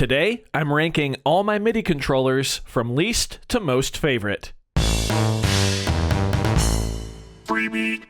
Today, I'm ranking all my MIDI controllers from least to most favorite. Freebeat.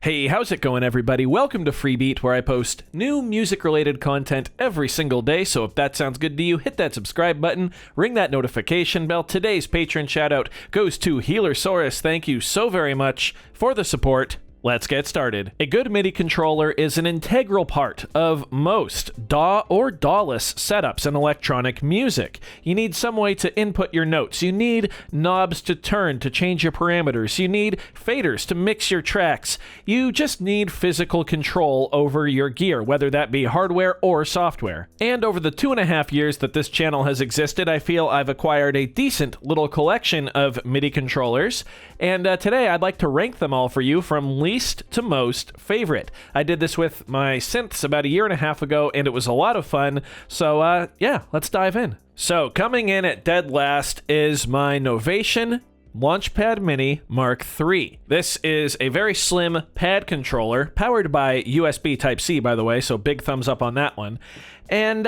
Hey, how's it going, everybody? Welcome to Freebeat, where I post new music-related content every single day, so if that sounds good to you, hit that subscribe button, ring that notification bell. Today's patron shoutout goes to Healersaurus. Thank you so very much for the support. Let's get started. A good MIDI controller is an integral part of most DAW or DAW-less setups in electronic music. You need some way to input your notes. You need knobs to turn to change your parameters. You need faders to mix your tracks. You just need physical control over your gear, whether that be hardware or software. And over the 2.5 years that this channel has existed, I feel I've acquired a decent little collection of MIDI controllers, and today I'd like to rank them all for you from least to most favorite. I did this with my synths about 1.5 years ago, and it was a lot of fun, so yeah, let's dive in. So coming in at dead last is my Novation Launchpad Mini Mark III. This is a very slim pad controller, powered by USB Type-C, by the way, so big thumbs up on that one. And,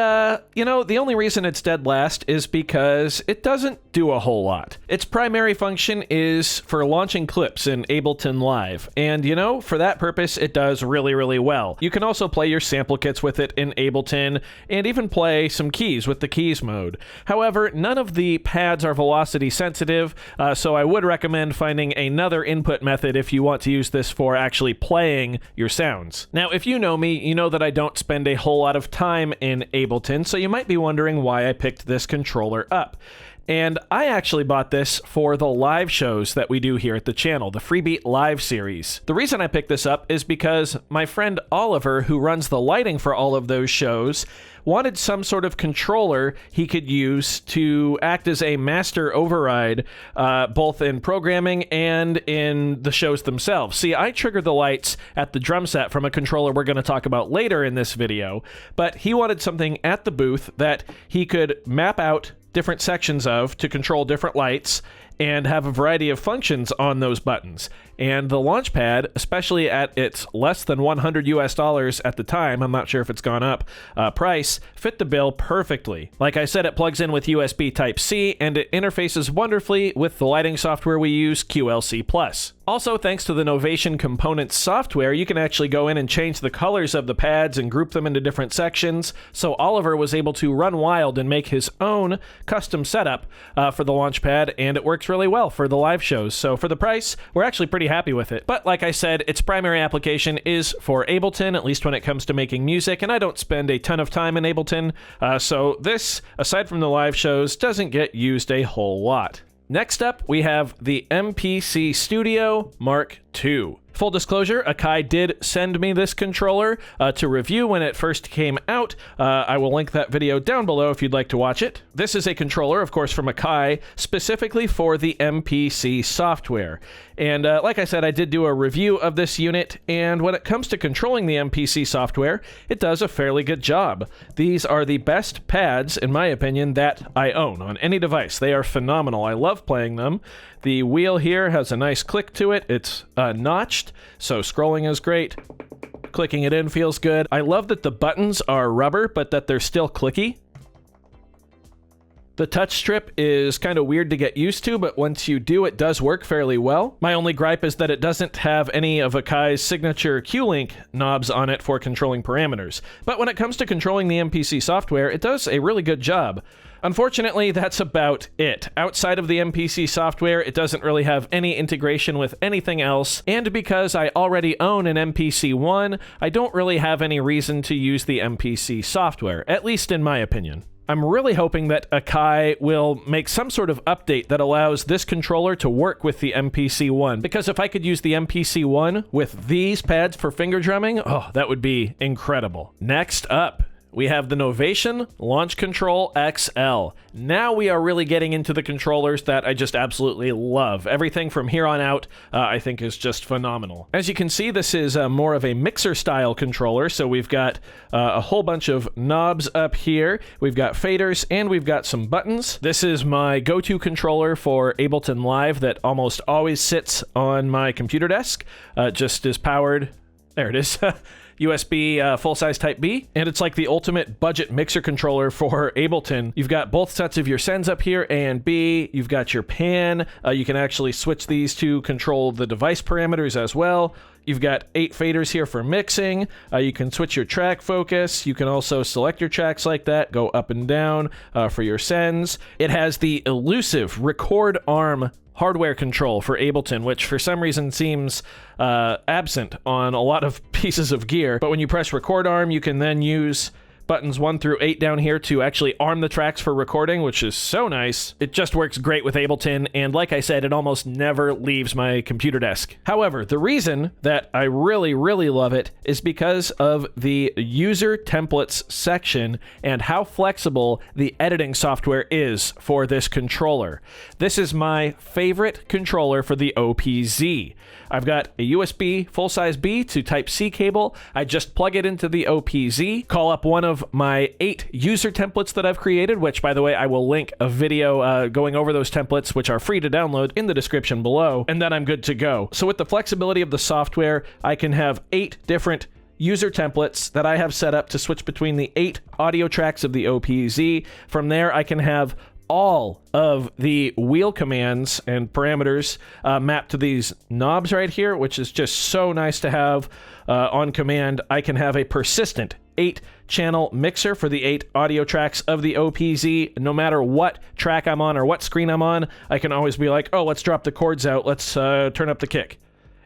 you know, the only reason it's dead last is because it doesn't do a whole lot. Its primary function is for launching clips in Ableton Live, and, you know, for that purpose, it does really, really well. You can also play your sample kits with it in Ableton, and even play some keys with the keys mode. However, none of the pads are velocity sensitive, so I would recommend finding another input method if you want to use this for actually playing your sounds. Now, if you know me, you know that I don't spend a whole lot of time in Ableton, so you might be wondering why I picked this controller up. And I actually bought this for the live shows that we do here at the channel, the Freebeat Live series. The reason I picked this up is because my friend Oliver, who runs the lighting for all of those shows, wanted some sort of controller he could use to act as a master override, both in programming and in the shows themselves. See, I trigger the lights at the drum set from a controller we're going to talk about later in this video, but he wanted something at the booth that he could map out different sections of to control different lights and have a variety of functions on those buttons. And the Launchpad, especially at its less than $100 at the time, I'm not sure if it's gone up, price, fit the bill perfectly. Like I said, it plugs in with USB Type-C, and it interfaces wonderfully with the lighting software we use, QLC+. Also, thanks to the Novation Components software, you can actually go in and change the colors of the pads and group them into different sections, so Oliver was able to run wild and make his own custom setup for the Launchpad, and it works really well for the live shows. So for the price, we're actually pretty happy with it. But like I said, its primary application is for Ableton, at least when it comes to making music, and I don't spend a ton of time in Ableton, so this, aside from the live shows, doesn't get used a whole lot. Next up, we have the MPC Studio Mark II. Full disclosure, Akai did send me this controller to review when it first came out. I will link that video down below if you'd like to watch it. This is a controller, of course, from Akai, specifically for the MPC software. And like I said, I did do a review of this unit, and when it comes to controlling the MPC software, it does a fairly good job. These are the best pads, in my opinion, that I own on any device. They are phenomenal. I love playing them. The wheel here has a nice click to it. It's notched, so scrolling is great. Clicking it in feels good. I love that the buttons are rubber, but that they're still clicky. The touch strip is kind of weird to get used to, but once you do, it does work fairly well. My only gripe is that it doesn't have any of Akai's signature Q-Link knobs on it for controlling parameters. But when it comes to controlling the MPC software, it does a really good job. Unfortunately, that's about it. Outside of the MPC software, it doesn't really have any integration with anything else, and because I already own an MPC-1, I don't really have any reason to use the MPC software, at least in my opinion. I'm really hoping that Akai will make some sort of update that allows this controller to work with the MPC-1, because if I could use the MPC-1 with these pads for finger drumming, oh, that would be incredible. Next up, we have the Novation Launch Control XL. Now we are really getting into the controllers that I just absolutely love. Everything from here on out, I think, is just phenomenal. As you can see, this is more of a mixer-style controller, so we've got a whole bunch of knobs up here. We've got faders, and we've got some buttons. This is my go-to controller for Ableton Live that almost always sits on my computer desk. Just is powered. There it is. USB full-size Type B, and it's like the ultimate budget mixer controller for Ableton. You've got both sets of your sends up here, A and B. You've got your pan. You can actually switch these to control the device parameters as well. You've got 8 faders here for mixing. You can switch your track focus. You can also select your tracks like that, go up and down for your sends. It has the elusive record arm hardware control for Ableton, which for some reason seems absent on a lot of pieces of gear. But when you press record arm, you can then use buttons 1 through 8 down here to actually arm the tracks for recording, which is so nice. It just works great with Ableton, and like I said, it almost never leaves my computer desk. However, the reason that I really, really love it is because of the user templates section and how flexible the editing software is for this controller. This is my favorite controller for the OPZ. I've got a USB full-size B to Type-C cable. I just plug it into the OPZ, call up one of my 8 user templates that I've created, which, by the way, I will link a video going over those templates, which are free to download, in the description below, and then I'm good to go. So with the flexibility of the software, I can have 8 different user templates that I have set up to switch between the 8 audio tracks of the OPZ. From there, I can have all of the wheel commands and parameters mapped to these knobs right here, which is just so nice to have on command. I can have a persistent 8-channel mixer for the 8 audio tracks of the OPZ. No matter what track I'm on or what screen I'm on, I can always be like, oh, let's drop the chords out, let's turn up the kick.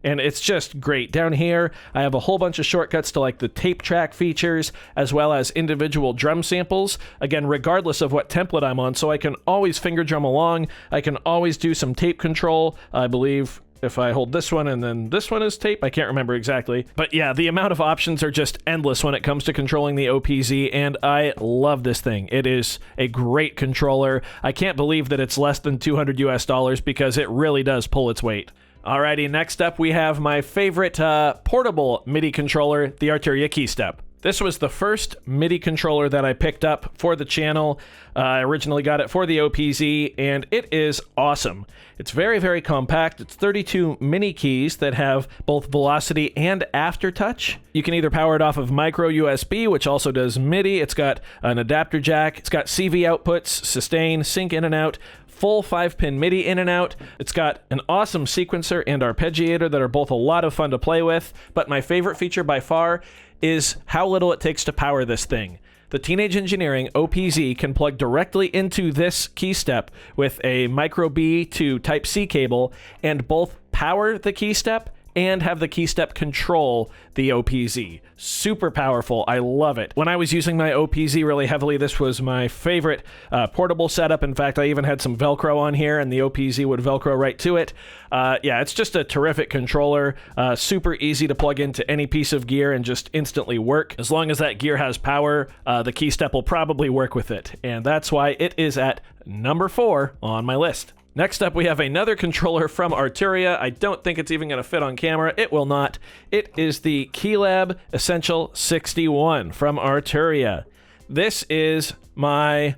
And it's just great. Down here, I have a whole bunch of shortcuts to like the tape track features, as well as individual drum samples. Again, regardless of what template I'm on, so I can always finger drum along. I can always do some tape control. I believe if I hold this one and then this one is tape, I can't remember exactly. But yeah, the amount of options are just endless when it comes to controlling the OPZ, and I love this thing. It is a great controller. I can't believe that it's less than $200 US because it really does pull its weight. Alrighty, next up we have my favorite portable MIDI controller, the Arturia Keystep. This was the first MIDI controller that I picked up for the channel. I originally got it for the OPZ, and it is awesome. It's very, very compact. It's 32 mini keys that have both velocity and aftertouch. You can either power it off of micro USB, which also does MIDI. It's got an adapter jack. It's got CV outputs, sustain, sync in and out, full 5-pin MIDI in and out. It's got an awesome sequencer and arpeggiator that are both a lot of fun to play with, but my favorite feature by far is how little it takes to power this thing. The Teenage Engineering OPZ can plug directly into this Keystep with a micro B to Type-C cable and both power the Keystep and have the Keystep control the OPZ. Super powerful. I love it. When I was using my OPZ really heavily, this was my favorite portable setup. In fact, I even had some Velcro on here, and the OPZ would Velcro right to it. Yeah, it's just a terrific controller. Super easy to plug into any piece of gear and just instantly work. As long as that gear has power, the Keystep will probably work with it. And that's why it is at number 4 on my list. Next up, we have another controller from Arturia. I don't think it's even going to fit on camera. It will not. It is the Keylab Essential 61 from Arturia. This is my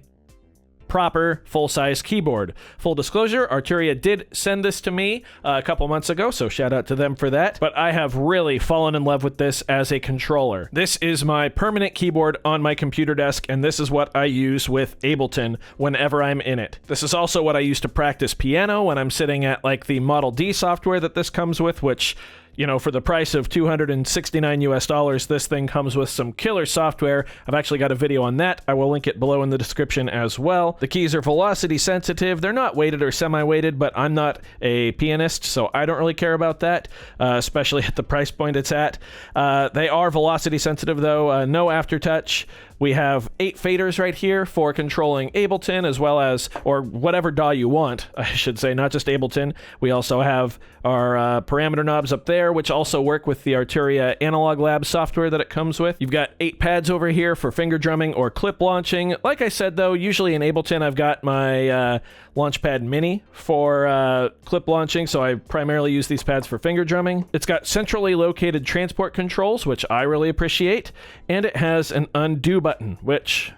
proper full-size keyboard. Full disclosure, Arturia did send this to me a couple months ago, so shout out to them for that. But I have really fallen in love with this as a controller. This is my permanent keyboard on my computer desk, and this is what I use with Ableton whenever I'm in it. This is also what I use to practice piano when I'm sitting at like the Model D software that this comes with, which, you know, for the price of $269 US, this thing comes with some killer software. I've actually got a video on that. I will link it below in the description as well. The keys are velocity sensitive. They're not weighted or semi-weighted, but I'm not a pianist, so I don't really care about that, especially at the price point it's at. They are velocity sensitive though, no aftertouch. We have 8 faders right here for controlling Ableton, as well as, or whatever DAW you want, I should say, not just Ableton. We also have our parameter knobs up there, which also work with the Arturia Analog Lab software that it comes with. You've got 8 pads over here for finger drumming or clip launching. Like I said, though, usually in Ableton, I've got my Launchpad Mini for clip launching, so I primarily use these pads for finger drumming. It's got centrally located transport controls, which I really appreciate, and it has an undo button, which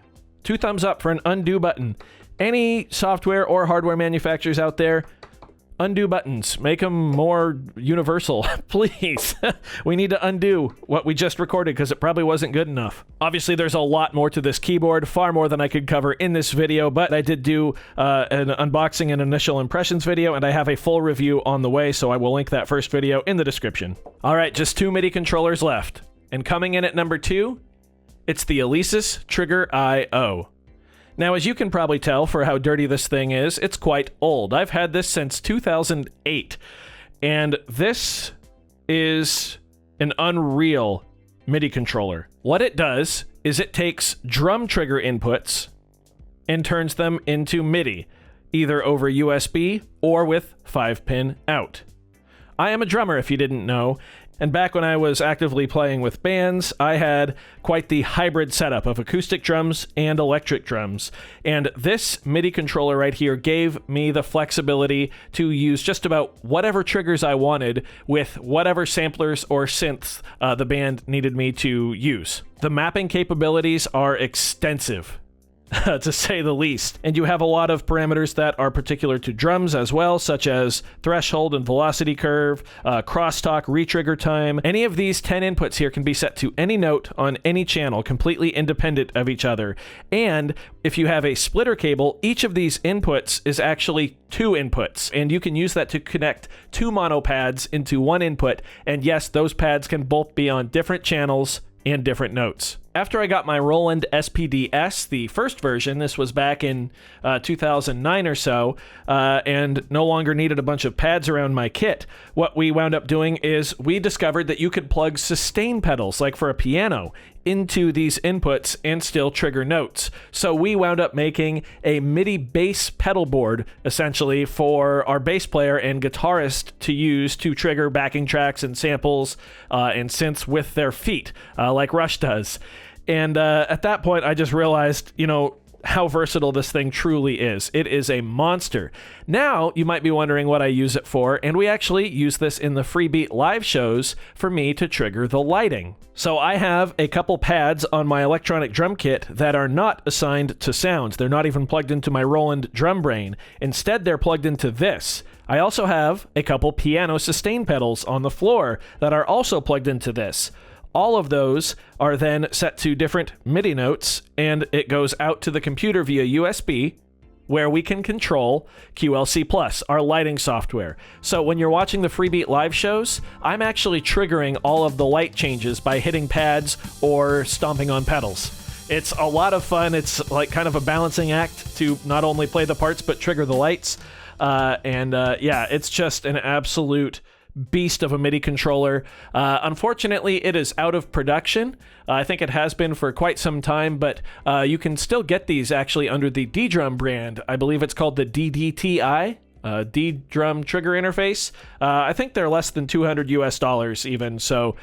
2 thumbs up for an undo button. Any software or hardware manufacturers out there, Undo buttons. Make them more universal, please. We need to undo what we just recorded because it probably wasn't good enough. Obviously, there's a lot more to this keyboard, far more than I could cover in this video, but I did do an unboxing and initial impressions video, and I have a full review on the way, so I will link that first video in the description. All right, just 2 MIDI controllers left. And coming in at number 2, it's the Alesis Trigger IO. Now, as you can probably tell for how dirty this thing is, it's quite old. I've had this since 2008, and this is an unreal MIDI controller. What it does is it takes drum trigger inputs and turns them into MIDI, either over USB or with 5-pin out. I am a drummer, if you didn't know, and back when I was actively playing with bands, I had quite the hybrid setup of acoustic drums and electric drums. And this MIDI controller right here gave me the flexibility to use just about whatever triggers I wanted with whatever samplers or synths the band needed me to use. The mapping capabilities are extensive, to say the least. And you have a lot of parameters that are particular to drums as well, such as threshold and velocity curve, crosstalk, retrigger time. Any of these 10 inputs here can be set to any note on any channel, completely independent of each other. And if you have a splitter cable, each of these inputs is actually 2 inputs, and you can use that to connect 2 mono pads into 1 input. And yes, those pads can both be on different channels and different notes. After I got my Roland SPD-S, the first version, this was back in 2009 or so, and no longer needed a bunch of pads around my kit, what we wound up doing is we discovered that you could plug sustain pedals, like for a piano, into these inputs and still trigger notes. So we wound up making a MIDI bass pedal board, essentially, for our bass player and guitarist to use to trigger backing tracks and samples and synths with their feet, like Rush does. And at that point, I just realized, you know, how versatile this thing truly is. It is a monster. Now, you might be wondering what I use it for, and we actually use this in the Freebeat live shows for me to trigger the lighting. So I have a couple pads on my electronic drum kit that are not assigned to sounds. They're not even plugged into my Roland drum brain. Instead, they're plugged into this. I also have a couple piano sustain pedals on the floor that are also plugged into this. All of those are then set to different MIDI notes, and it goes out to the computer via USB, where we can control QLC+, our lighting software. So when you're watching the Freebeat live shows, I'm actually triggering all of the light changes by hitting pads or stomping on pedals. It's a lot of fun. It's like kind of a balancing act to not only play the parts, but trigger the lights. Yeah, it's just an absolute beast of a MIDI controller. Unfortunately, it is out of production. I think it has been for quite some time, but you can still get these actually under the DDrum brand. I believe it's called the DDTI, DDrum trigger interface. I think they're less than $200 US even, so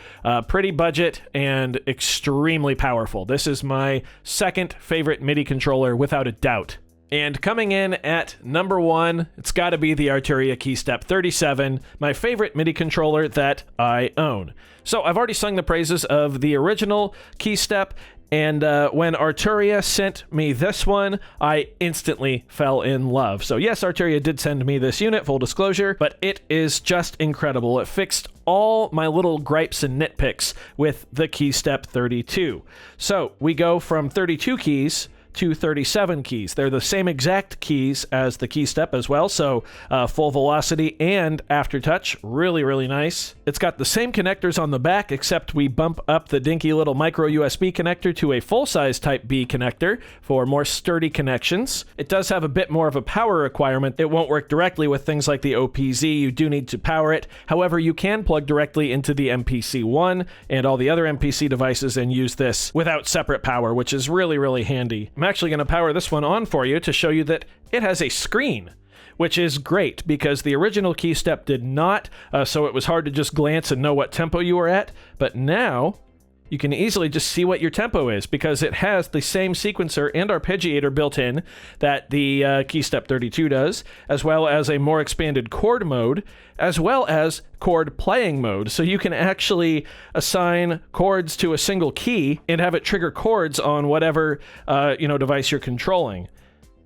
pretty budget and extremely powerful. This is my second favorite MIDI controller without a doubt. And coming in at number 1, it's got to be the Arturia Keystep 37, my favorite MIDI controller that I own. So I've already sung the praises of the original Keystep, and when Arturia sent me this one, I instantly fell in love. So yes, Arturia did send me this unit, full disclosure, but it is just incredible. It fixed all my little gripes and nitpicks with the Keystep 32. So we go from 32 keys to 37 keys. They're the same exact keys as the Keystep as well, so full velocity and aftertouch, really, really nice. It's got the same connectors on the back, except we bump up the dinky little micro USB connector to a full-size Type B connector for more sturdy connections. It does have a bit more of a power requirement. It won't work directly with things like the OPZ. You do need to power it. However, you can plug directly into the MPC-1 and all the other MPC devices and use this without separate power, which is really, really handy. I'm actually going to power this one on for you to show you that it has a screen, which is great because the original Keystep did not, so it was hard to just glance and know what tempo you were at, but now you can easily just see what your tempo is because it has the same sequencer and arpeggiator built in that the Keystep 32 does, as well as a more expanded chord mode, as well as chord playing mode. So you can actually assign chords to a single key and have it trigger chords on whatever device you're controlling.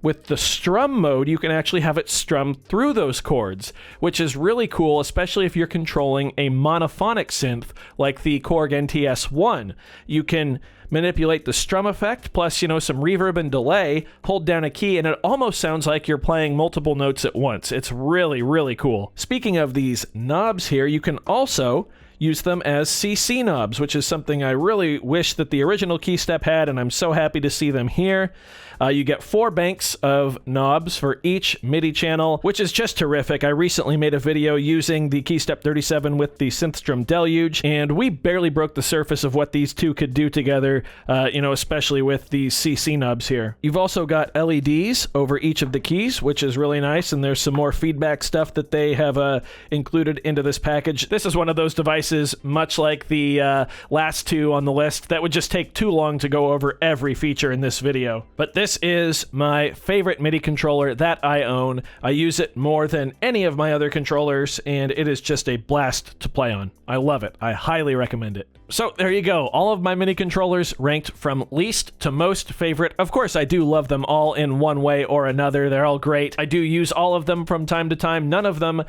With the strum mode, you can actually have it strum through those chords, which is really cool, especially if you're controlling a monophonic synth like the Korg NTS-1. You can manipulate the strum effect, plus, you know, some reverb and delay, hold down a key, and it almost sounds like you're playing multiple notes at once. It's really, really cool. Speaking of these knobs here, you can also use them as CC knobs, which is something I really wish that the original Keystep had, and I'm so happy to see them here. You get 4 banks of knobs for each MIDI channel, which is just terrific. I recently made a video using the Keystep 37 with the Synthstrom Deluge, and we barely broke the surface of what these two could do together, you know, especially with these CC knobs here. You've also got LEDs over each of the keys, which is really nice, and there's some more feedback stuff that they have included into this package. This is one of those devices, much like the last two on the list, that would just take too long to go over every feature in this video. But this is my favorite MIDI controller that I own. I use it more than any of my other controllers, and it is just a blast to play on. I love it. I highly recommend it. So there you go. All of my MIDI controllers ranked from least to most favorite. Of course, I do love them all in one way or another. They're all great. I do use all of them from time to time. None of them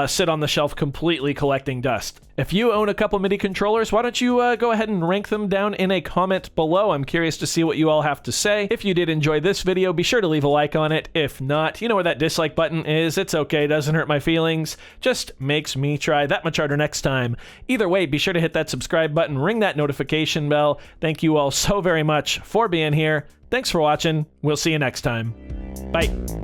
sit on the shelf completely collecting dust. If you own a couple MIDI controllers, why don't you go ahead and rank them down in a comment below. I'm curious to see what you all have to say. If you did enjoy this video, be sure to leave a like on it. If not, you know where that dislike button is. It's okay. Doesn't hurt my feelings. Just makes me try that much harder next time. Either way, be sure to hit that subscribe button, ring that notification bell. Thank you all so very much for being here. Thanks for watching. We'll see you next time. Bye.